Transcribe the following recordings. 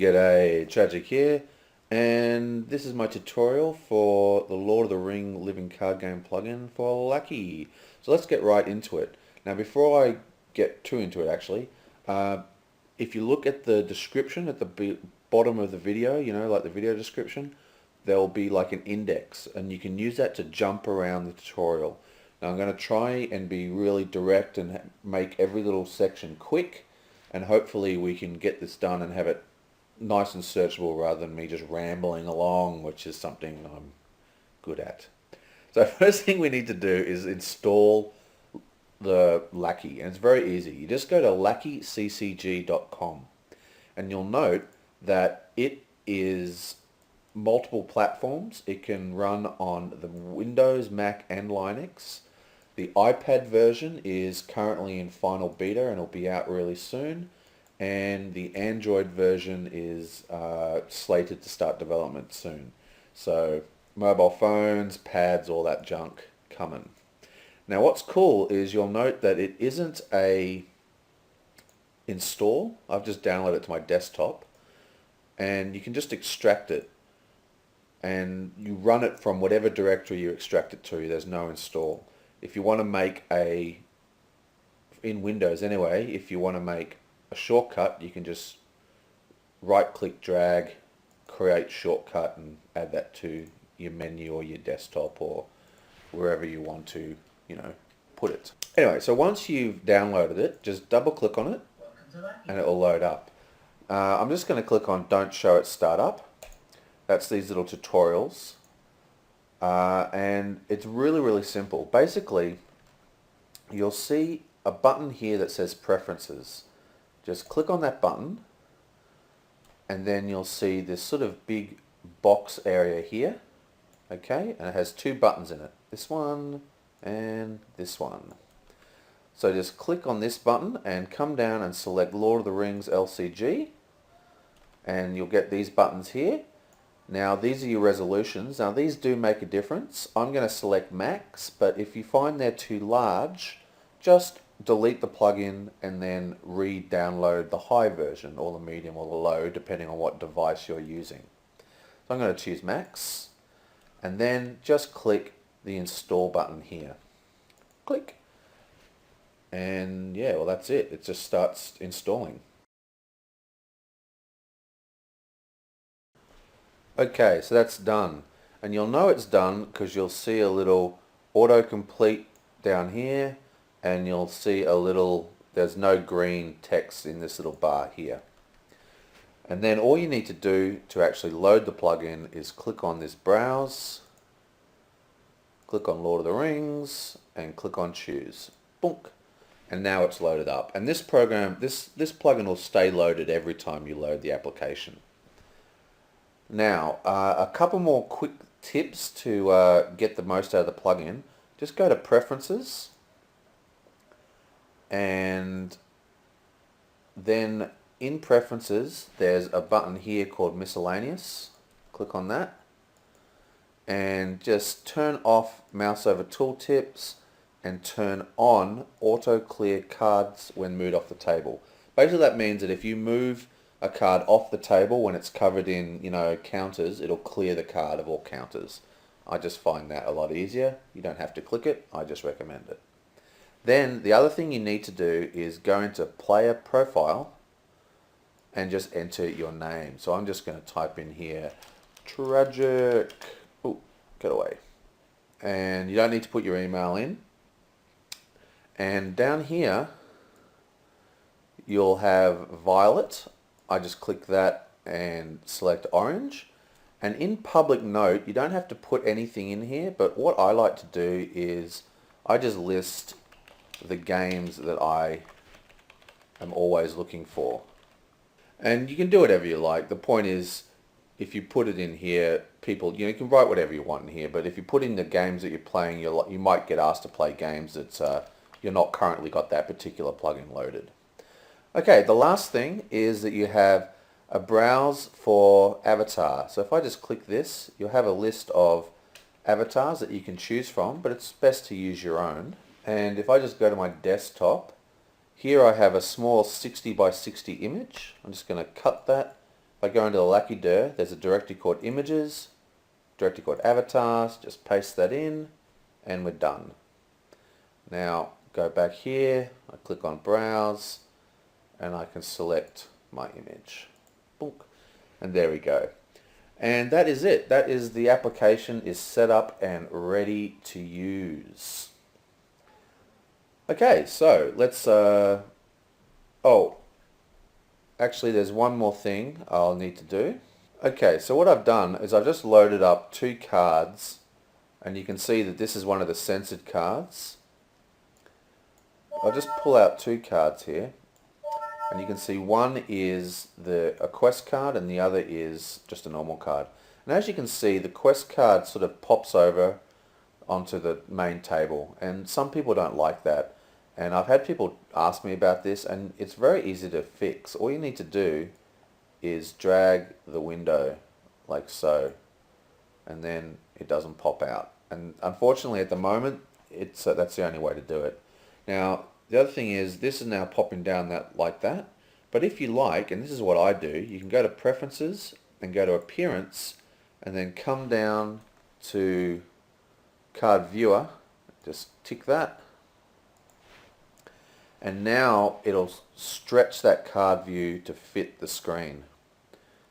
G'day, Tragic here, and this is my tutorial for the Lord of the Ring living card game plugin for Lackey. So let's get right into it. Now before I get too into it actually, if you look at the description at the bottom of the video, you know, like the video description, there'll be like an index and you can use that to jump around the tutorial. Now I'm going to try and be really direct and make every little section quick, and hopefully we can get this done and have it nice and searchable rather than me just rambling along, which is something I'm good at. So first thing we need to do is install the Lackey, and it's very easy. You just go to LackeyCCG.com and you'll note that it is multiple platforms. It can run on the Windows, Mac and Linux. The iPad version is currently in final beta and it'll be out really soon. And the Android version is slated to start development soon. So mobile phones, pads, all that junk coming. Now what's cool is you'll note that it isn't a install. I've just downloaded it to my desktop and you can just extract it and you run it from whatever directory you extract it to. There's no install. If you want to make in Windows anyway, if you want to make a shortcut, you can just right click, drag, create shortcut and add that to your menu or your desktop or wherever you want to, you know, put it. Anyway, so once you've downloaded it, just double click on it and it will load up. I'm just going to click on Don't Show It Startup. That's these little tutorials. And it's really simple. Basically, you'll see a button here that says Preferences. Just click on that button and then you'll see this sort of big box area here. Okay, and it has two buttons in it. This one and this one. So just click on this button and come down and select Lord of the Rings LCG and you'll get these buttons here. Now these are your resolutions. Now these do make a difference. I'm going to select max, but if you find they're too large, just delete the plugin and then re-download the high version or the medium or the low depending on what device you're using. So I'm going to choose max and then just click the install button here. Click. And yeah, well that's it. It just starts installing. Okay, so that's done. And you'll know it's done because you'll see a little autocomplete down here and you'll see a little, there's no green text in this little bar here. And then all you need to do to actually load the plugin is click on this browse, click on Lord of the Rings and click on choose. Boonk. And now it's loaded up. And this program, this plugin will stay loaded every time you load the application. Now, a couple more quick tips to get the most out of the plugin. Just go to Preferences and then in Preferences there's a button here called Miscellaneous. Click on that and just turn off mouse over tooltips and turn on auto clear cards when moved off the table. Basically that means that if you move a card off the table when it's covered in, you know, counters, it'll clear the card of all counters. I just find that a lot easier. You don't have to click it, I just recommend it. Then the other thing you need to do is go into player profile and just enter your name. So I'm just going to type in here Tragic. Ooh, get away. And you don't need to put your email in. And down here you'll have Violet. I just click that and select orange. And in public note, you don't have to put anything in here, but what I like to do is I just list the games that I am always looking for. And you can do whatever you like. The point is, if you put it in here, people, you know, you can write whatever you want in here, but if you put in the games that you're playing, you might get asked to play games that you're not currently got that particular plugin loaded. Okay, the last thing is that you have a browse for avatar. So if I just click this, you'll have a list of avatars that you can choose from, but it's best to use your own. And if I just go to my desktop, here I have a small 60 by 60 image. I'm just going to cut that if I go into the LackeyCCG, there's a directory called images, directory called avatars, just paste that in, and we're done. Now go back here, I click on browse, and I can select my image. Boom. And there we go. And that is it. That is the application is set up and ready to use. Okay, so let's, actually there's one more thing I'll need to do. Okay, so what I've done is I've just loaded up 2 cards, and you can see that this is one of the censored cards. I'll just pull out 2 cards here, and you can see one is a quest card and the other is just a normal card. And as you can see, the quest card sort of pops over onto the main table, and some people don't like that. And I've had people ask me about this, and it's very easy to fix. All you need to do is drag the window like so, and then it doesn't pop out. And unfortunately at the moment, that's the only way to do it. Now the other thing is, this is now popping down like that. But if you like, and this is what I do, you can go to Preferences and go to Appearance, and then come down to Card Viewer, just tick that. And now it'll stretch that card view to fit the screen.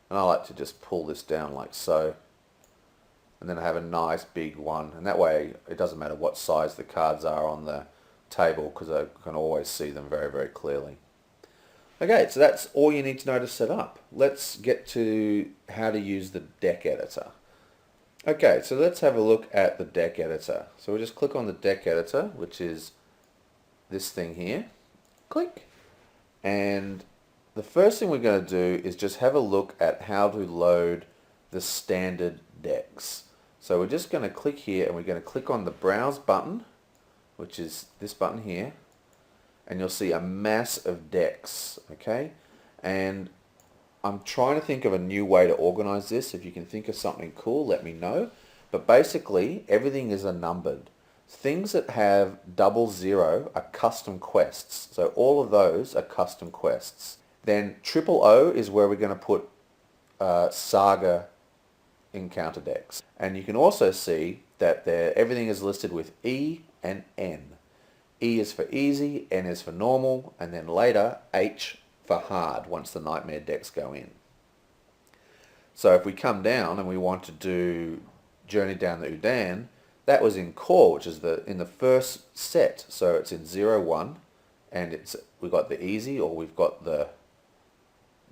And I like to just pull this down like so. And then I have a nice big one. And that way it doesn't matter what size the cards are on the table, because I can always see them very, very clearly. Okay, so that's all you need to know to set up. Let's get to how to use the deck editor. Okay, so let's have a look at the deck editor. So we'll just click on the deck editor, which is this thing here. Click. And the first thing we're going to do is just have a look at how to load the standard decks. So we're just going to click here, and we're going to click on the Browse button, which is this button here, and you'll see a mass of decks. Okay, and I'm trying to think of a new way to organize this. If you can think of something cool, let me know. But basically everything is numbered. Things that have 00 are custom quests. So all of those are custom quests. Then 000 is where we're going to put Saga encounter decks. And you can also see that everything is listed with E and N. E is for easy, N is for normal, and then later H for hard once the Nightmare decks go in. So if we come down and we want to do Journey Down the Udan, that was in core, which is in the first set. So it's in 01, and we've got the easy, or we've got the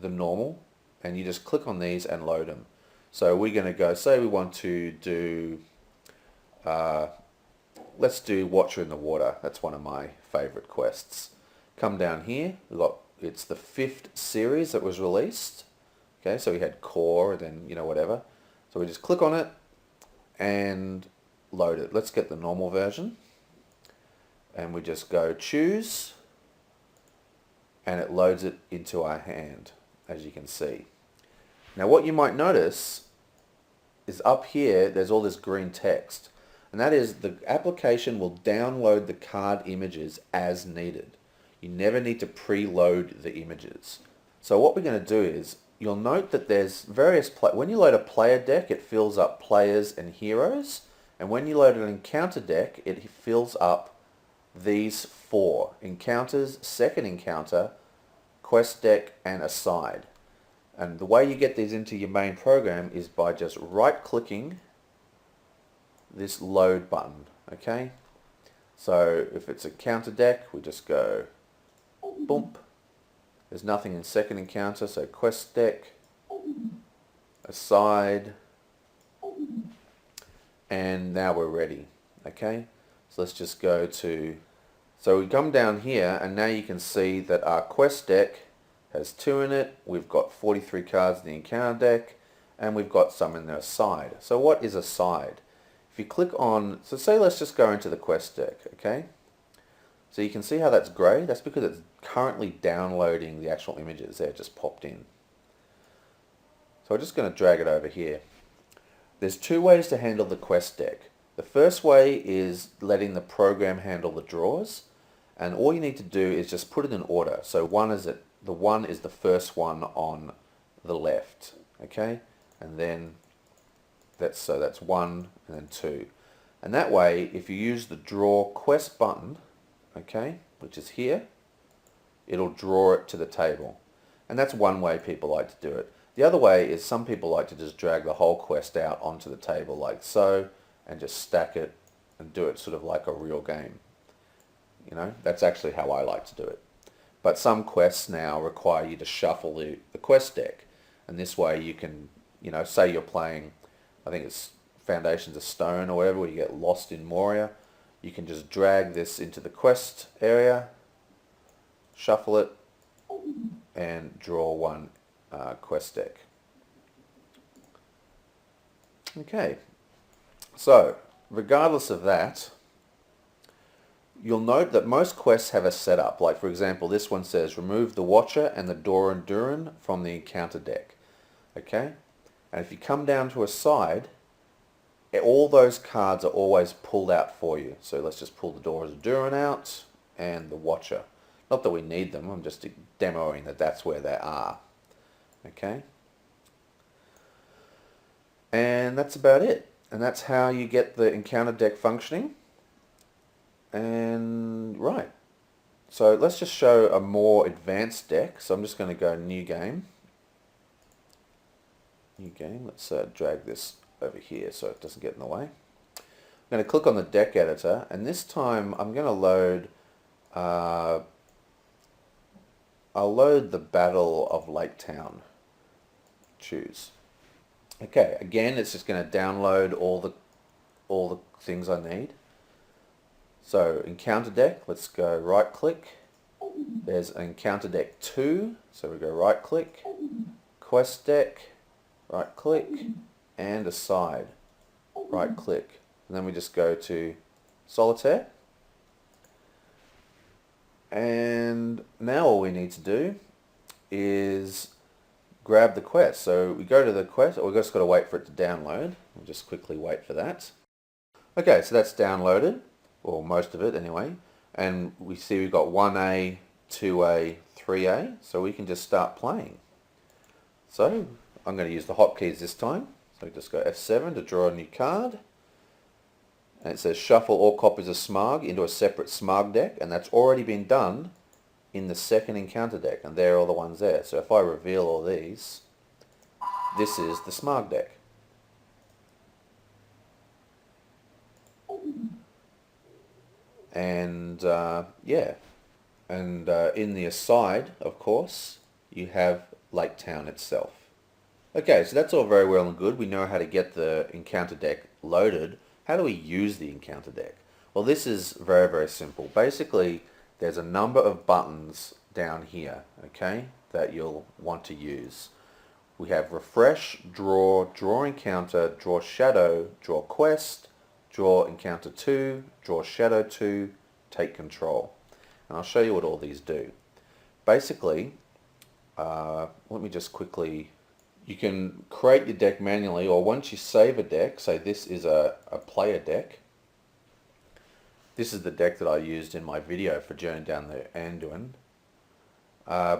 normal, and you just click on these and load them. So we're going to go, say we want to do, let's do Watcher in the Water. That's one of my favorite quests. Come down here, it's the 5th series that was released. Okay, so we had core, and then whatever. So we just click on it and load it. Let's get the normal version, and we just go choose, and it loads it into our hand, as you can see. Now what you might notice is up here there's all this green text, and that is the application will download the card images as needed. You never need to preload the images. So what we're going to do is, you'll note that there's various, when you load a player deck, it fills up players and heroes. And when you load an encounter deck, it fills up these 4. Encounters, second encounter, quest deck, and aside. And the way you get these into your main program is by just right-clicking this load button. Okay? So if it's a counter deck, we just go boom. There's nothing in second encounter, so quest deck, aside, and now we're ready. Okay, so let's just go to, so we come down here, and now you can see that our quest deck has 2 in it. We've got 43 cards in the encounter deck, and we've got some in the aside. So what is aside? If you click on, so say let's just go into the quest deck. Okay, so you can see how that's grey. That's because it's currently downloading the actual images. There, it just popped in. So I'm just going to drag it over here. There's 2 ways to handle the quest deck. The first way is letting the program handle the draws, and all you need to do is just put it in order. So the 1 is the first one on the left, okay? And then that's 1 and then 2. And that way, if you use the draw quest button, okay, which is here, it'll draw it to the table. And that's one way people like to do it. The other way is some people like to just drag the whole quest out onto the table like so, and just stack it and do it sort of like a real game. You know, that's actually how I like to do it. But some quests now require you to shuffle the quest deck. And this way you can, you know, say you're playing, I think it's Foundations of Stone or whatever, where you get lost in Moria. You can just drag this into the quest area, shuffle it, and draw one quest deck. Okay, so regardless of that, you'll note that most quests have a setup. Like for example, this one says remove the Watcher and the Doran Duran from the encounter deck. Okay, and if you come down to a side, all those cards are always pulled out for you. So let's just pull the Doran Duran out and the Watcher. Not that we need them, I'm just demoing that that's where they are. Okay, and that's about it. And that's how you get the encounter deck functioning. And right, so let's just show a more advanced deck. So I'm just going to go new game. New game. Let's drag this over here so it doesn't get in the way. I'm going to click on the deck editor, and this time I'm going to load. I'll load the Battle of Lake Town. Choose. Okay. Again, it's just going to download all the things I need. So encounter deck, let's go right click. There's encounter deck 2, so we go right click, quest deck, right click, and aside, right click. And then we just go to solitaire. And now all we need to do is grab the quest. So we go to the quest, or we've just got to wait for it to download. We'll just quickly wait for that. Okay, so that's downloaded. Or most of it anyway, and we see we've got 1A, 2A, 3A, so we can just start playing. So I'm going to use the hotkeys this time, so we just go F7 to draw a new card, and it says shuffle all copies of Smug into a separate Smug deck, and that's already been done in the second encounter deck, and there are all the ones there. So if I reveal all these, this is the Smug deck. And yeah, and in the aside, of course, you have Lake Town itself. Okay, so that's all very well and good. We know how to get the encounter deck loaded. How do we use the encounter deck? Well, this is very, very simple. Basically, there's a number of buttons down here, okay, that you'll want to use. We have refresh, draw, draw encounter, draw shadow, draw quest, draw encounter 2, draw shadow 2, take control. And I'll show you what all these do. Basically, let me just quickly, you can create your deck manually, or once you save a deck, say this is a player deck. This is the deck that I used in my video for Journey Down the Anduin.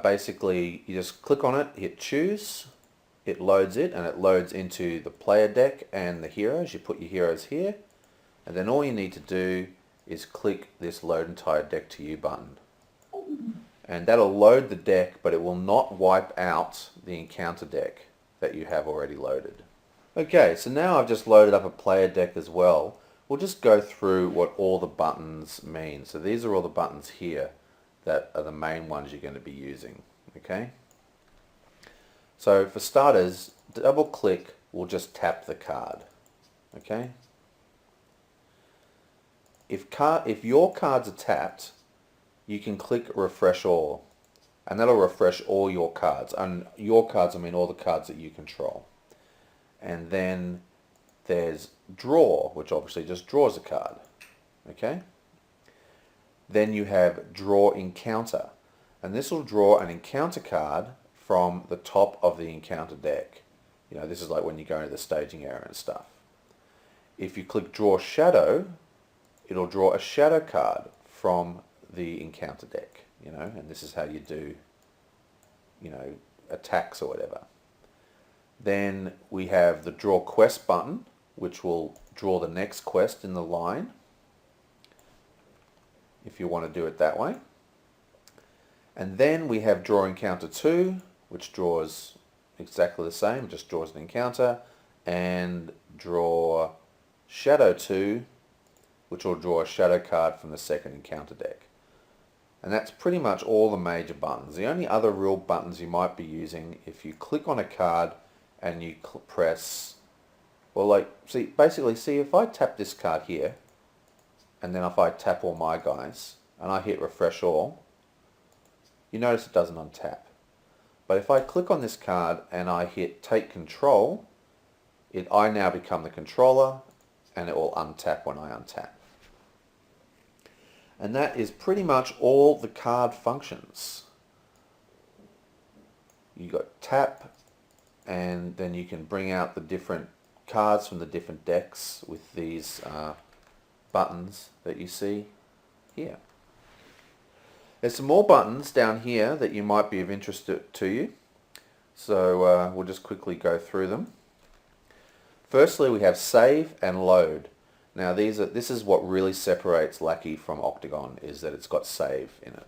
Basically, you just click on it, hit choose, it loads it, and it loads into the player deck and the heroes. You put your heroes here. And then all you need to do is click this load entire deck to you button. And that'll load the deck, but it will not wipe out the encounter deck that you have already loaded. Okay, so now I've just loaded up a player deck as well. We'll just go through what all the buttons mean. So these are all the buttons here that are the main ones you're going to be using. Okay. So for starters, double click will just tap the card. Okay. If your cards are tapped, you can click refresh all, and that'll refresh all your cards. And your cards, I mean all the cards that you control. And then there's draw, which obviously just draws a card. Okay. Then you have draw encounter, and this will draw an encounter card from the top of the encounter deck. You know, this is like when you go into the staging area and stuff. If you click draw shadow, it'll draw a shadow card from the encounter deck, you know, and this is how you do, you know, attacks or whatever. Then we have the draw quest button, which will draw the next quest in the line, if you want to do it that way. And then we have draw encounter 2, which draws exactly the same, just draws an encounter, and draw shadow 2, which will draw a shadow card from the second encounter deck. And that's pretty much all the major buttons. The only other real buttons you might be using, if you click on a card and you press, well, like, basically see if I tap this card here, and then if I tap all my guys, and I hit refresh all, you notice it doesn't untap. But if I click on this card and I hit take control, I now become the controller, and it will untap when I untap. And that is pretty much all the card functions. You got tap, and then you can bring out the different cards from the different decks with these buttons that you see here. There's some more buttons down here that you might be of interest to you. So we'll just quickly go through them. Firstly, we have save and load. Now this is what really separates Lackey from Octagon, is that it's got save in it.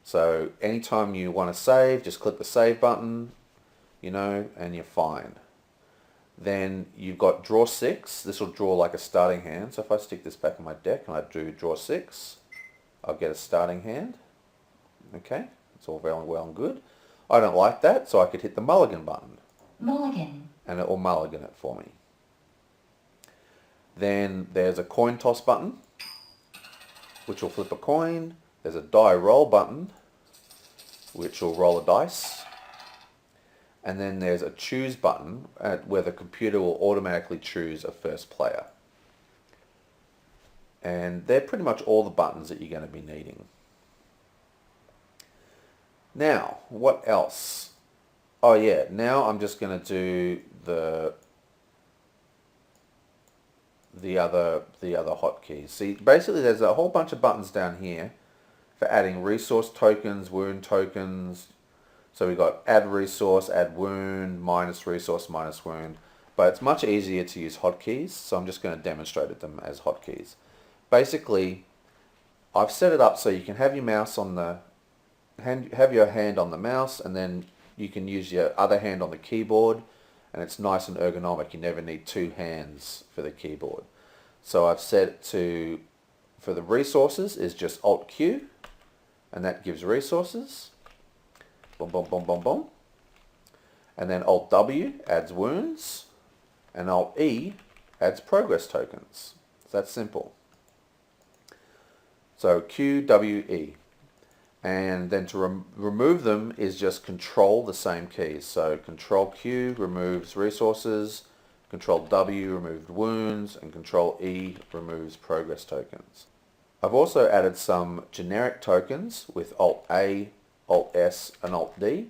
So anytime you want to save, just click the save button, and you're fine. Then you've got draw 6. This will draw like a starting hand. So if I stick this back in my deck and I do draw 6, I'll get a starting hand. Okay, it's all very well and good. I don't like that, so I could hit the mulligan button. Mulligan. And it will mulligan it for me. Then there's a coin toss button, which will flip a coin. There's a die roll button, which will roll a dice. And then there's a choose button, where the computer will automatically choose a first player. And they're pretty much all the buttons that you're going to be needing. Now, what else? Oh yeah, now I'm just going to do the other hotkeys. See, basically there's a whole bunch of buttons down here for adding resource tokens, wound tokens. So we've got add resource, add wound, minus resource, minus wound. But it's much easier to use hotkeys, so I'm just going to demonstrate them as hotkeys. Basically, I've set it up so you can have your mouse on the have your hand on the mouse, and then you can use your other hand on the keyboard, and it's nice and ergonomic. You never need two hands for the keyboard. So I've set it to, for the resources, is just Alt-Q, and that gives resources. Boom, boom, boom, boom, boom. And then Alt-W adds wounds, and Alt-E adds progress tokens. It's that simple. So Q, W, E. And then to remove them is just Control the same keys. So Control Q removes resources, Control W removes wounds, and Control E removes progress tokens. I've also added some generic tokens with Alt A, Alt S, and Alt D.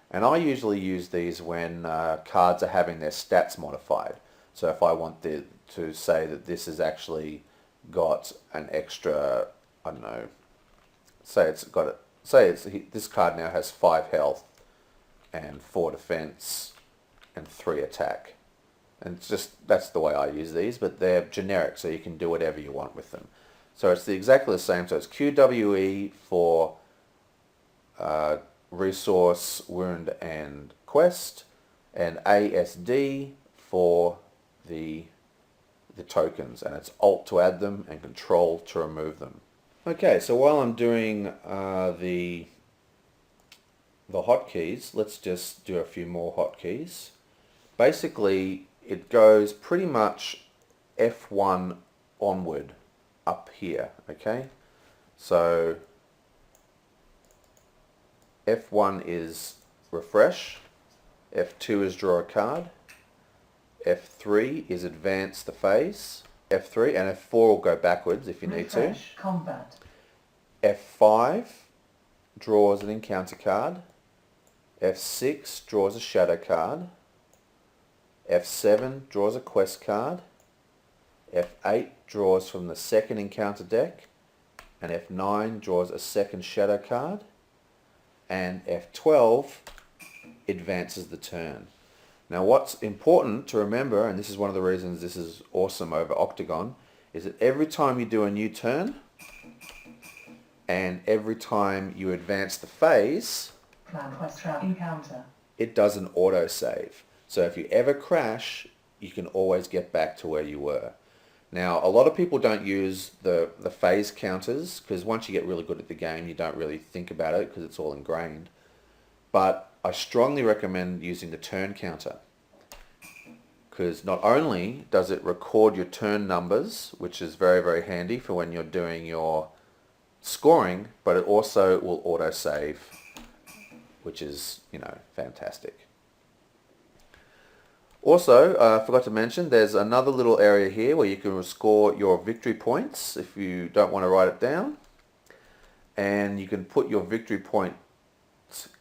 And I usually use these when cards are having their stats modified. So if I want to say that this has actually got an extra, I don't know, this card now has 5 health and 4 defense and 3 attack. And it's just, that's the way I use these, but they're generic, so you can do whatever you want with them. So it's exactly the same. So it's QWE for resource, wound, and quest, and ASD for the tokens, and it's Alt to add them and Control to remove them. Okay, so while I'm doing the hotkeys, let's just do a few more hotkeys. Basically, it goes pretty much F1 onward up here, okay? So F1 is refresh, F2 is draw a card, F3 is advance the phase, F3, and F4 will go backwards if you need to. Refresh combat. F5 draws an encounter card, F6 draws a shadow card, F7 draws a quest card, F8 draws from the second encounter deck, and F9 draws a second shadow card, and F12 advances the turn. Now what's important to remember, and this is one of the reasons this is awesome over Octagon, is that every time you do a new turn and every time you advance the phase, Plan quest trap encounter. it does an autosave. So if you ever crash, you can always get back to where you were. Now, a lot of people don't use the phase counters because once you get really good at the game, you don't really think about it because it's all ingrained. But I strongly recommend using the turn counter because not only does it record your turn numbers, which is very, very handy for when you're doing your scoring, but it also will autosave, which is, fantastic. Also, I forgot to mention, there's another little area here where you can score your victory points if you don't want to write it down. And you can put your victory point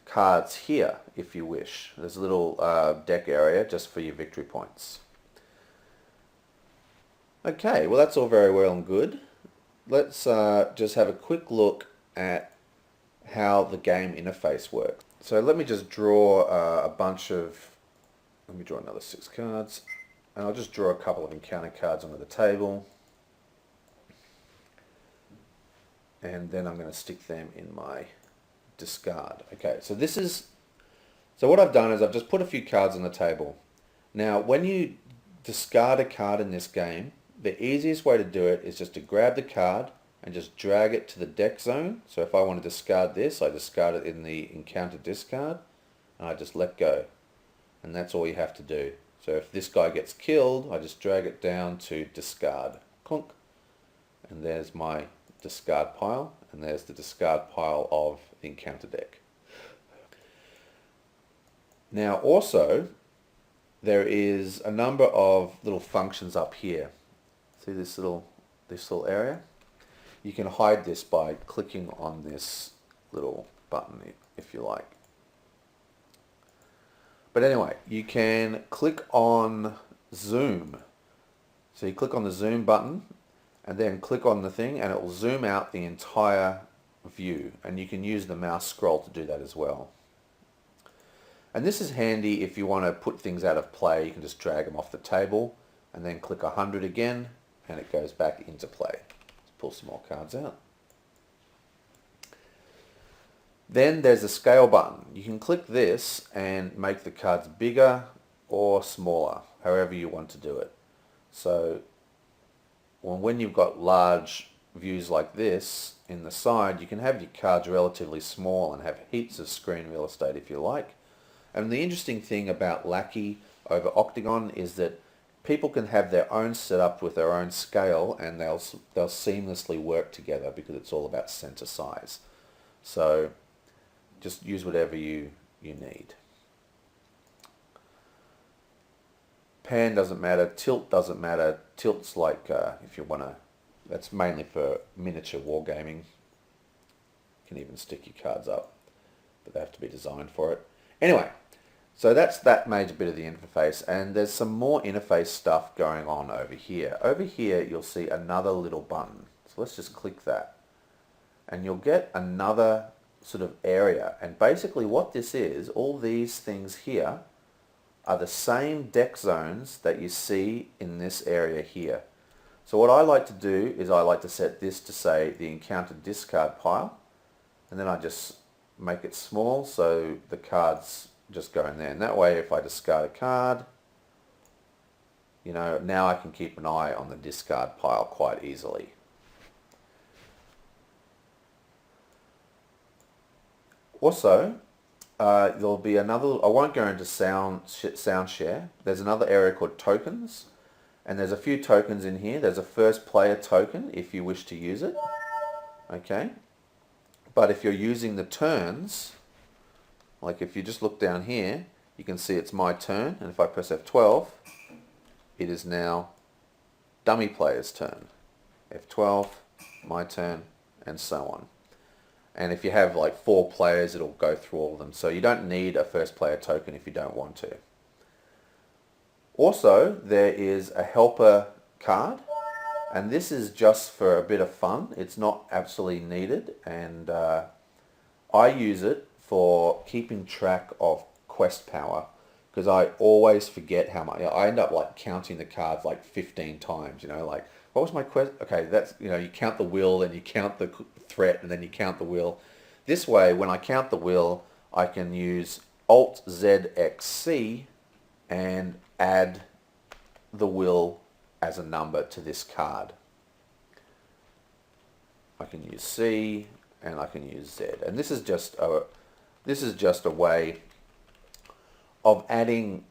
cards here if you wish. There's a little deck area just for your victory points. Okay, well that's all very well and good. Let's just have a quick look at how the game interface works. So let me just draw let me draw another 6 cards, and I'll just draw a couple of encounter cards onto the table, and then I'm going to stick them in my discard. Okay, so what I've done is I've just put a few cards on the table. Now, when you discard a card in this game, the easiest way to do it is just to grab the card and just drag it to the deck zone. So if I want to discard this, I discard it in the encounter discard, and I just let go. And that's all you have to do. So if this guy gets killed, I just drag it down to discard. Clunk. And there's my discard pile, and there's the discard pile of the encounter deck. Now also, there is a number of little functions up here. See this little area? You can hide this by clicking on this little button if you like. But anyway, you can click on zoom. So you click on the zoom button and then click on the thing and it will zoom out the entire view, and you can use the mouse scroll to do that as well. And this is handy if you want to put things out of play. You can just drag them off the table and then click 100 again and it goes back into play. Let's pull some more cards out. Then there's a scale button. You can click this and make the cards bigger or smaller, however you want to do it. So when you've got large views like this in the side, you can have your cards relatively small and have heaps of screen real estate if you like. And the interesting thing about Lackey over Octagon is that people can have their own setup with their own scale and they'll seamlessly work together because it's all about center size. So just use whatever you need. Pan doesn't matter, tilt doesn't matter. Tilt's like if you want to, that's mainly for miniature wargaming. You can even stick your cards up, but they have to be designed for it. Anyway, so that's that major bit of the interface, and there's some more interface stuff going on over here. Over here you'll see another little button. So let's just click that. And you'll get another sort of area, and basically what this is, all these things here are the same deck zones that you see in this area here. So what I like to do is I like to set this to say the encounter discard pile, and then I just make it small so the cards just go in there, and that way if I discard a card, now I can keep an eye on the discard pile quite easily. Also, there'll be another, I won't go into sound share, there's another area called tokens, and there's a few tokens in here. There's a first player token if you wish to use it, okay? But if you're using the turns, like if you just look down here, you can see it's my turn, and if I press F12, it is now dummy player's turn. F12, my turn, and so on. And if you have like 4 players, it'll go through all of them. So you don't need a first player token if you don't want to. Also, there is a helper card, and this is just for a bit of fun. It's not absolutely needed, and I use it for keeping track of quest power, because I always forget how much. I end up like counting the cards like 15 times. You know, like what was my quest? Okay, that's, you know, you count the will, then you count the threat, and then you count the will. This way, when I count the will, I can use Alt Z X C and add the will as a number to this card. I can use C and I can use Z, and this is just a way of adding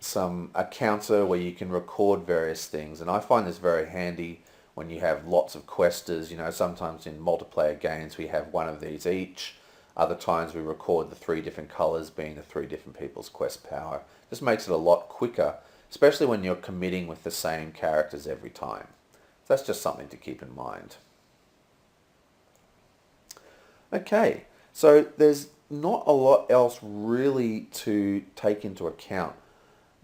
a counter where you can record various things, and I find this very handy when you have lots of questers. You know, sometimes in multiplayer games we have one of these each. Other times we record the 3 different colors being the 3 different people's quest power. This makes it a lot quicker, especially when you're committing with the same characters every time. So that's just something to keep in mind. Okay, so there's not a lot else really to take into account.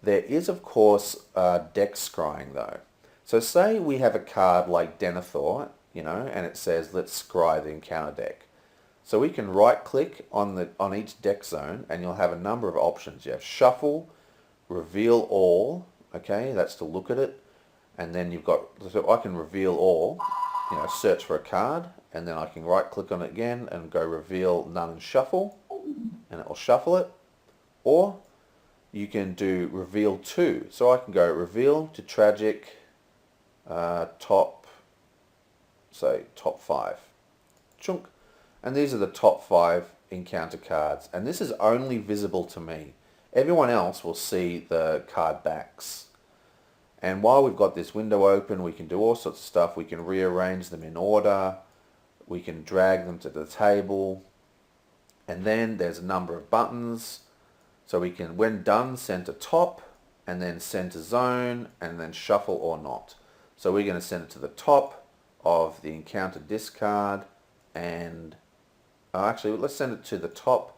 There is, of course, deck scrying though. So say we have a card like Denethor, you know, and it says let's scry the encounter deck. So we can right click on each deck zone and you'll have a number of options. You have shuffle, reveal all, okay, that's to look at it, and then you've got, so I can reveal all, you know, search for a card, and then I can right click on it again and go reveal none and shuffle, and it will shuffle it. Or you can do reveal to, so I can go reveal to tragic, top 5, chunk, and these are the top 5 encounter cards, and this is only visible to me. Everyone else will see the card backs. And while we've got this window open, we can do all sorts of stuff. We can rearrange them in order. We can drag them to the table. And then there's a number of buttons. So we can, when done, send to top, and then send to zone, and then shuffle or not. So we're going to send it to the top of the encounter discard, and actually let's send it to the top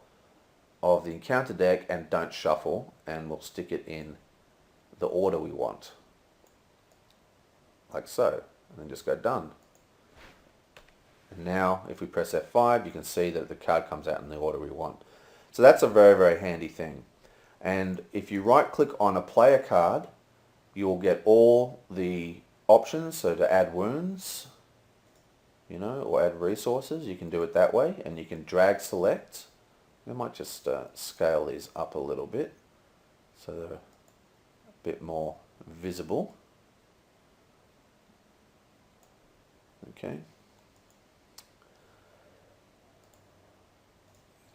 of the encounter deck and don't shuffle, and we'll stick it in the order we want, like so, and then just go done. And now if we press F5, you can see that the card comes out in the order we want. So that's a very, very handy thing. And if you right click on a player card, you will get all the options. So to add wounds, you know, or add resources, you can do it that way, and you can drag select. I might just scale these up a little bit so they're a bit more visible. Okay.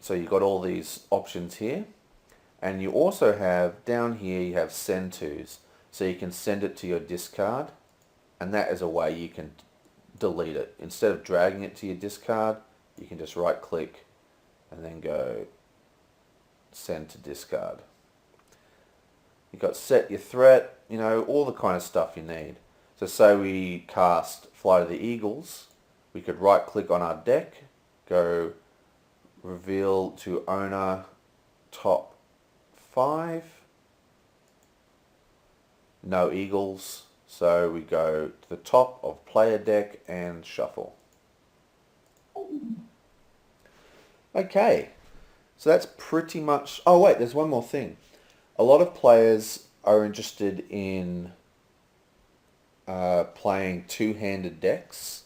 So you've got all these options here, and you also have down here you have send tos, so you can send it to your discard, and that is a way you can delete it. Instead of dragging it to your discard, you can just right click and then go send to discard. You've got set your threat, you know, all the kind of stuff you need. So say we cast Flight of the Eagles, we could right click on our deck, go reveal to owner top 5, no eagles, so we go to the top of player deck and shuffle. Okay, so that's pretty much, oh wait, there's one more thing. A lot of players are interested in playing two-handed decks,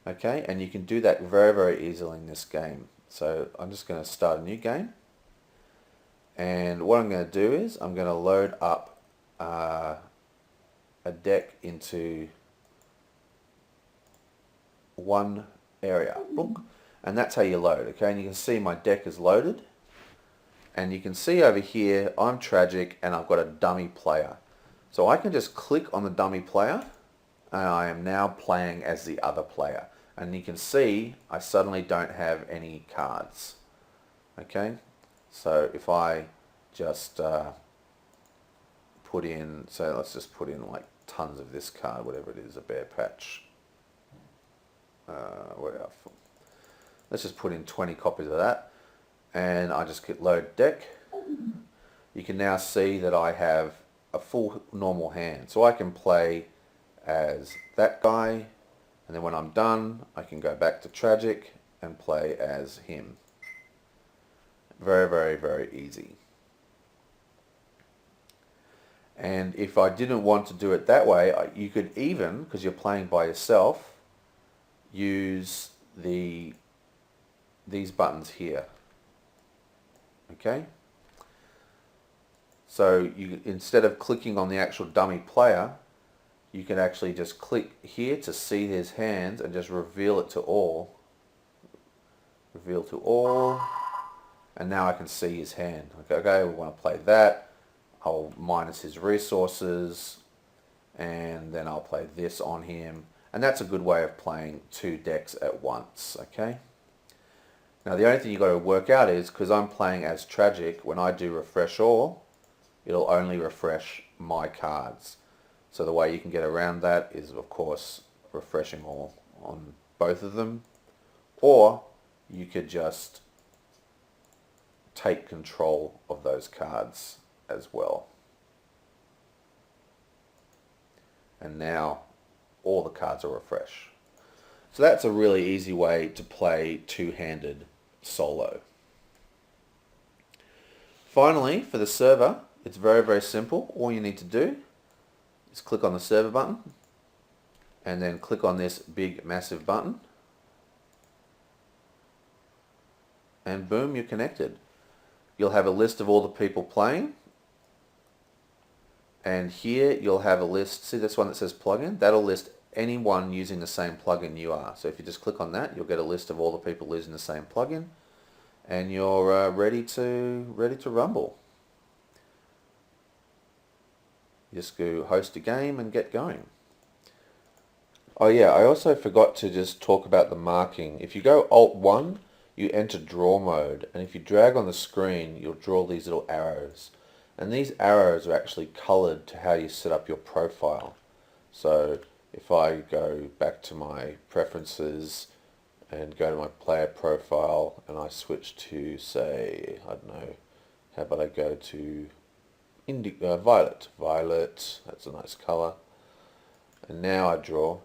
okay, and you can do that very, very easily in this game. So I'm just going to start a new game, and what I'm going to do is I'm going to load up a deck into one area, and that's how you load, okay, and you can see my deck is loaded, and you can see over here I'm tragic and I've got a dummy player, so I can just click on the dummy player and I am now playing as the other player. And you can see I suddenly don't have any cards. Okay, so if I just put in, so let's just put in like tons of this card, whatever it is, a bear patch. Let's just put in 20 copies of that, and I just hit load deck. You can now see that I have a full normal hand, so I can play as that guy. And then when I'm done, I can go back to tragic and play as him. Very, very, very easy. And if I didn't want to do it that way, you could even, because you're playing by yourself, use these buttons here. Okay? So you, instead of clicking on the actual dummy player, you can actually just click here to see his hands and just reveal it to all. Reveal to all. And now I can see his hand. Okay, we want to play that. I'll minus his resources. And then I'll play this on him. And that's a good way of playing two decks at once. Okay. Now the only thing you've got to work out is, because I'm playing as Tragic, when I do refresh all, it'll only refresh my cards. So the way you can get around that is, of course, refreshing all on both of them. Or you could just take control of those cards as well. And now all the cards are refreshed. So that's a really easy way to play two-handed solo. Finally, for the server, it's very, very simple. All you need to do is click on the server button and then click on this big massive button, and boom, you're connected. You'll have a list of all the people playing, and here you'll have a list. See this one that says plugin? That'll list anyone using the same plugin you are. So if you just click on that, you'll get a list of all the people using the same plugin, and you're ready to rumble. Just go host a game and get going. Oh yeah, I also forgot to just talk about the marking. If you go Alt-1, you enter draw mode, and if you drag on the screen, you'll draw these little arrows. And these arrows are actually colored to how you set up your profile. So if I go back to my preferences and go to my player profile and I switch to, say, I don't know, how about I go to violet. Violet, that's a nice color. And now I draw,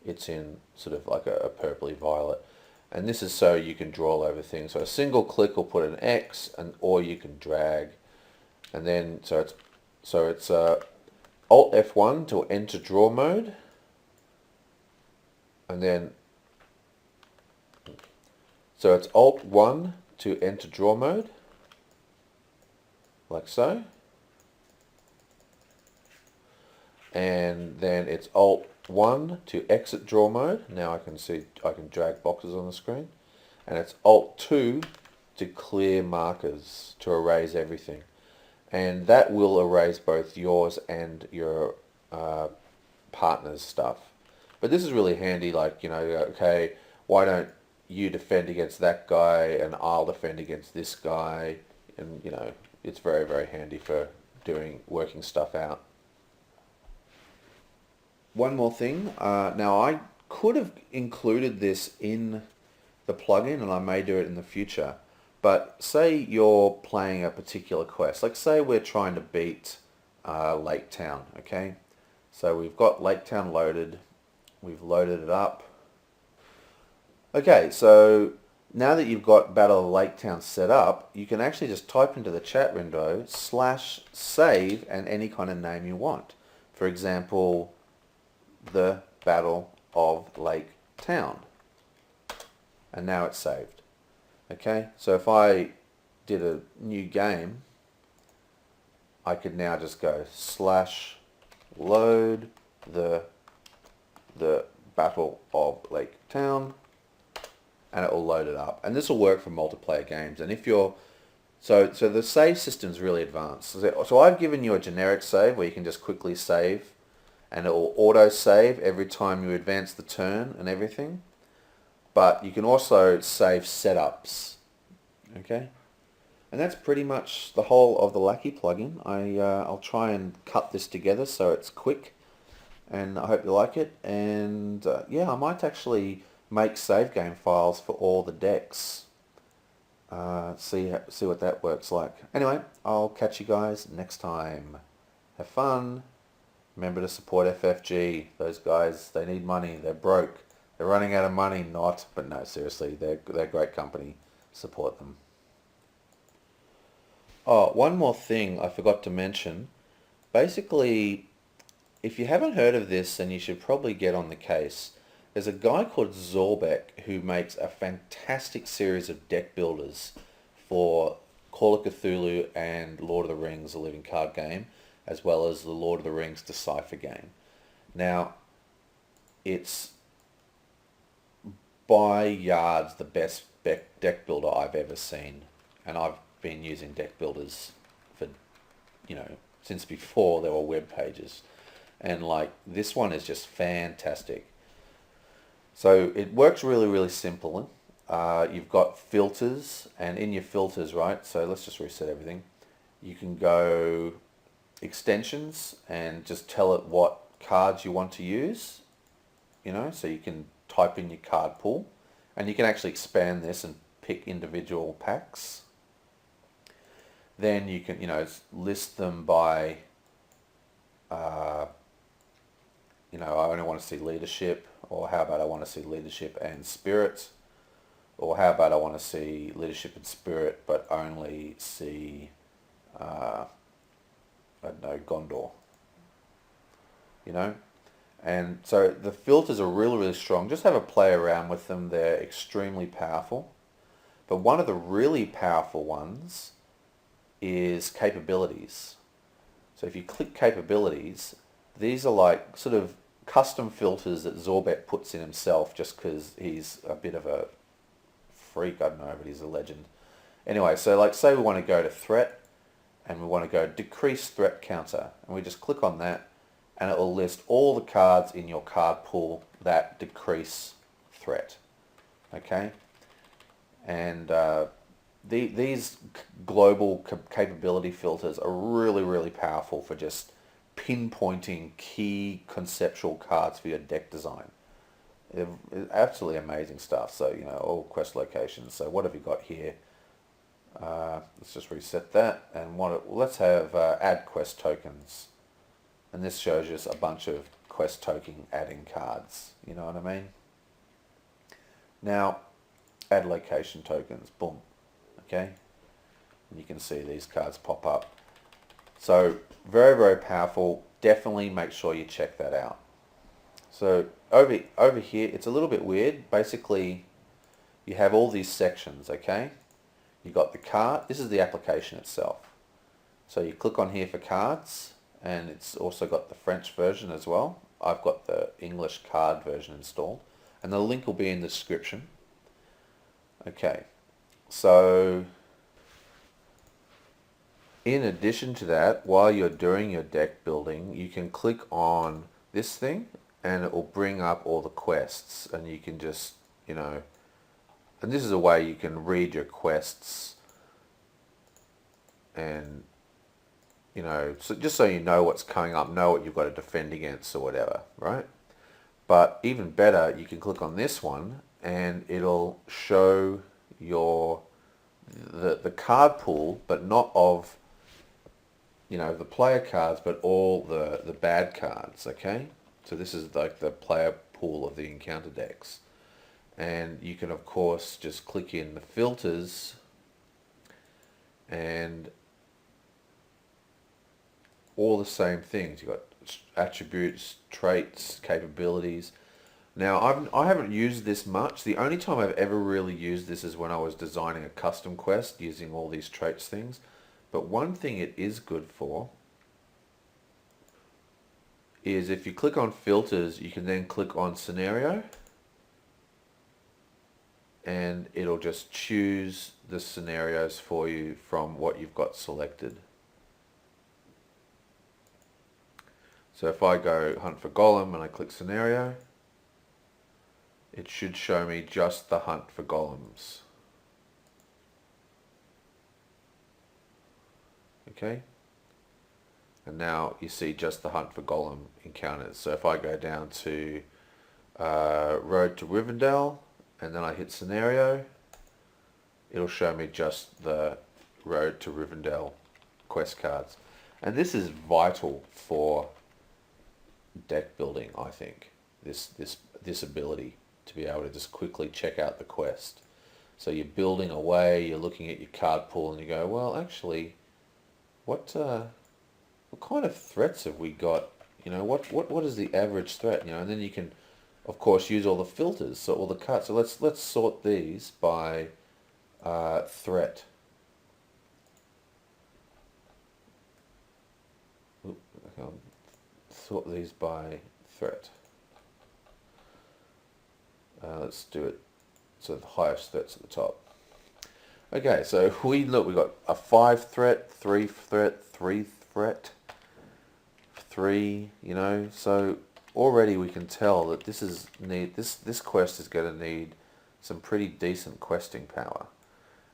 it's in sort of like a purpley violet. And this is so you can draw over things. So a single click will put an X, or you can drag. And then, so it's Alt F1 to enter draw mode. And then, so it's Alt 1 to enter draw mode, like so. And then it's Alt 1 to exit draw mode. Now I can see, I can drag boxes on the screen. And it's Alt 2 to clear markers, to erase everything. And that will erase both yours and your partner's stuff. But this is really handy, like, you know, okay, why don't you defend against that guy and I'll defend against this guy? And, you know, it's very, very handy for working stuff out. One more thing. Now, I could have included this in the plugin, and I may do it in the future. But say you're playing a particular quest. Like say we're trying to beat Lake Town, okay? So we've got Lake Town loaded. We've loaded it up. Okay, so now that you've got Battle of Lake Town set up, you can actually just type into the chat window /save and any kind of name you want. For example, the Battle of Lake Town. And now it's saved. Okay, so if I did a new game, I could now just go /load the Battle of Lake Town, and it will load it up. And this will work for multiplayer games. And if you're so the save system is really advanced. So I've given you a generic save where you can just quickly save, and it will auto save every time you advance the turn and everything. But you can also save setups. Okay, and that's pretty much the whole of the Lackey plugin. I'll try and cut this together so it's quick, and I hope you like it. And yeah, I might actually make save game files for all the decks. See what that works like. Anyway, I'll catch you guys next time. Have fun. Remember to support FFG. Those guys, they need money. They're broke. They're running out of money. But no, seriously, they're a great company. Support them. Oh, one more thing I forgot to mention. basically, if you haven't heard of this, then you should probably get on the case. There's a guy called Zorbec who makes a fantastic series of deck builders for Call of Cthulhu and Lord of the Rings, a living card game, as well as the Lord of the Rings Decipher game. Now, it's by yards the best deck builder I've ever seen, and I've been using deck builders for, since before there were web pages, and like this one is just fantastic. So it works really, really simple. You've got filters, and in your filters, right, so let's just reset everything. You can go extensions and just tell it what cards you want to use, so you can type in your card pool, and you can actually expand this and pick individual packs. Then you can, list them by, I only want to see leadership, or how about I want to see leadership and spirit, or how about I want to see leadership and spirit but only see, I don't know, Gondor, And so the filters are really, really strong. Just have a play around with them. They're extremely powerful. But one of the really powerful ones is capabilities. So if you click capabilities, these are like sort of custom filters that Zorbec puts in himself just because he's a bit of a freak. I don't know, but he's a legend. Anyway, so like say we want to go to threat and we want to go decrease threat counter, and we just click on that, and it will list all the cards in your card pool that decrease threat. Okay? And these global capability filters are really, really powerful for just pinpointing key conceptual cards for your deck design. It's absolutely amazing stuff. So, all quest locations. So what have you got here? Let's just reset that, and let's have add quest tokens. And this shows us a bunch of quest token adding cards. You know what I mean? Now, add location tokens. Boom. Okay? And you can see these cards pop up. So, very, very powerful. Definitely make sure you check that out. So, over here, it's a little bit weird. Basically, you have all these sections, okay? You got the card. This is the application itself. So you click on here for cards, and it's also got the French version as well. I've got the English card version installed, and the link will be in the description. Okay, so in addition to that, while you're doing your deck building, you can click on this thing and it will bring up all the quests, and you can just, and this is a way you can read your quests and, so just so you know what's coming up, know what you've got to defend against or whatever, right? But even better, you can click on this one and it'll show the card pool, but not of, the player cards, but all the bad cards, okay? So this is like the player pool of the encounter decks. And you can, of course, just click in the filters and all the same things. You've got attributes, traits, capabilities. Now, I haven't used this much. The only time I've ever really used this is when I was designing a custom quest using all these traits things. But one thing it is good for is if you click on filters, you can then click on scenario, and it'll just choose the scenarios for you from what you've got selected. So if I go hunt for golem and I click scenario, it should show me just the hunt for golems. Okay, and now you see just the hunt for golem encounters. So if I go down to road to Rivendell and then I hit scenario, it'll show me just the road to Rivendell quest cards. And this is vital for deck building, I think, this ability to be able to just quickly check out the quest. So you're building away, you're looking at your card pool and you go, well, actually, what what kind of threats have we got? You know, what is the average threat? You know, and then you can, of course, use all the filters, so all the cuts. So let's sort these by threat. Oop, I'll sort these by threat. Let's do it so the highest threats at the top. Okay, so we got a 5 threat, 3 threat, 3 threat, 3. You know, so already we can tell that this quest is going to need some pretty decent questing power.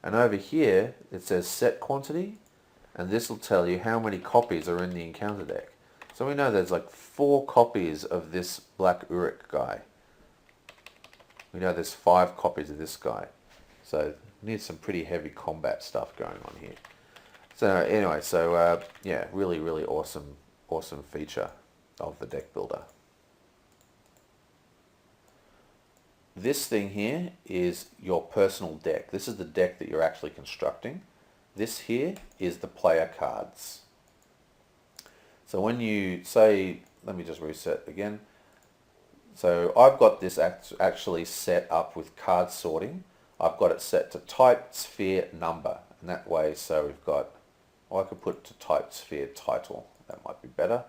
And over here it says set quantity, and this will tell you how many copies are in the encounter deck. So we know there's like 4 copies of this Black Uruk guy. We know there's 5 copies of this guy. So we need some pretty heavy combat stuff going on here. So anyway, yeah, really awesome feature of the deck builder. This thing here is your personal deck. This is the deck that you're actually constructing. This here is the player cards. So when you say, let me just reset again. So I've got this actually set up with card sorting. I've got it set to type, sphere, number. And that way, so we've got, well, I could put to type, sphere, title. That might be better.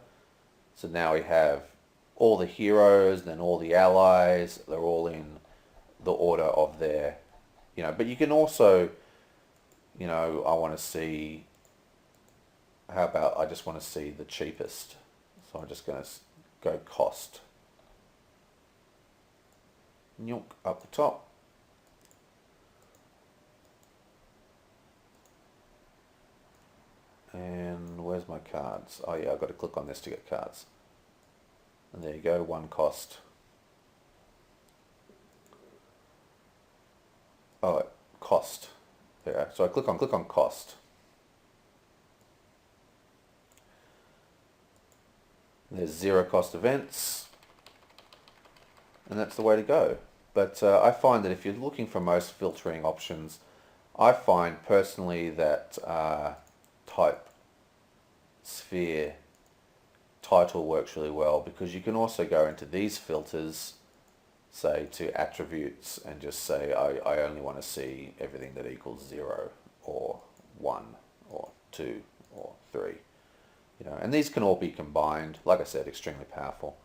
So now we have all the heroes, then all the allies. They're all in the order of their, you know, but you can also, you know, I want to see, how about I just want to see the cheapest. So I'm just going to go cost. Nyunk, up the top. And where's my cards? Oh yeah, I've got to click on this to get cards. And there you go, 1 cost. Oh, cost. There. So I click on cost. There's 0 cost events. And that's the way to go. But I find that if you're looking for most filtering options, I find personally that type, sphere, title works really well, because you can also go into these filters, say to attributes, and just say I only want to see everything that equals 0 or 1 or 2 or 3. You know, and these can all be combined. Like I said, extremely powerful.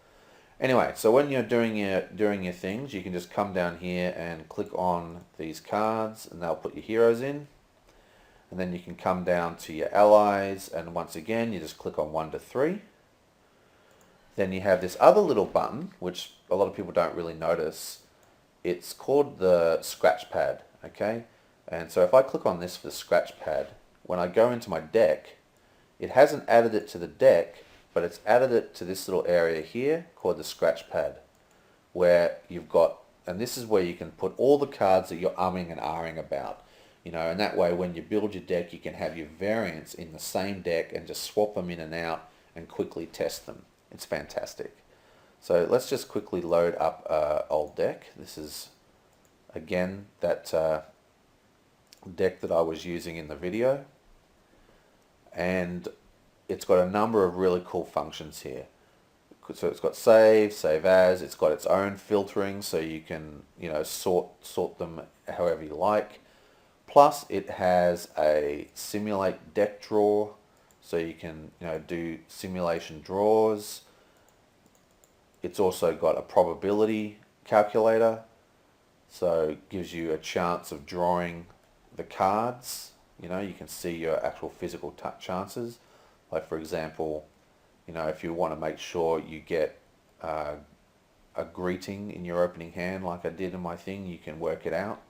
Anyway, so when you're doing your things, you can just come down here and click on these cards, and they'll put your heroes in. And then you can come down to your allies, and once again you just click on 1 to 3. Then you have this other little button, which a lot of people don't really notice. It's called the scratch pad, okay? And so if I click on this for the scratch pad, when I go into my deck, it hasn't added it to the deck, but it's added it to this little area here called the scratch pad, where you've got, and this is where you can put all the cards that you're umming and ahhing about, you know, and that way when you build your deck, you can have your variants in the same deck and just swap them in and out and quickly test them. It's fantastic. So let's just quickly load up old deck. This is again that deck that I was using in the video, and it's got a number of really cool functions here. So it's got save as, it's got its own filtering, so you can, you know, sort them however you like. Plus it has a simulate deck draw, so you can, you know, do simulation draws. It's also got a probability calculator, so it gives you a chance of drawing the cards. You know, you can see your actual physical chances. Like for example, you know, if you want to make sure you get a greeting in your opening hand, like I did in my thing, you can work it out.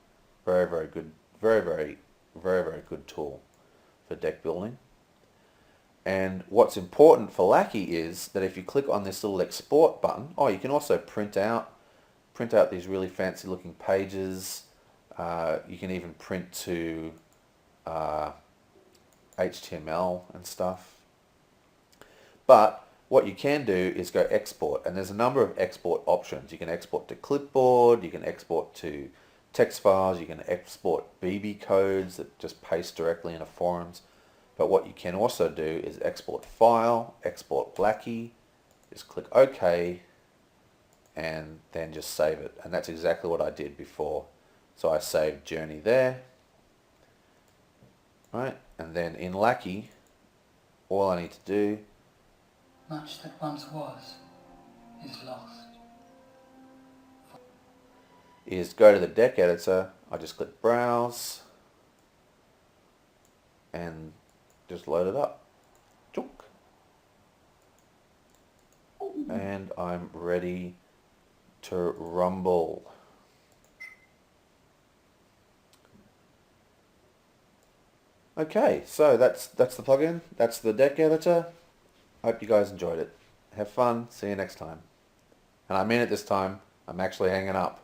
Very good, very good tool for deck building. And what's important for Lackey is that if you click on this little export button, you can also print out these really fancy looking pages. You can even print to HTML and stuff. But what you can do is go export, and there's a number of export options. You can export to clipboard, you can export to text files, you can export BB codes that just paste directly into forums. But what you can also do is export file, export Lackey, just click OK, and then just save it. And that's exactly what I did before. So I saved journey there, right? And then in Lackey, all I need to do Much that once was is lost. is go to the deck editor. I just click browse and just load it up. Chunk. And I'm ready to rumble. Okay, so that's the plugin. That's the deck editor. Hope you guys enjoyed it. Have fun. See you next time. And I mean it this time. I'm actually hanging up.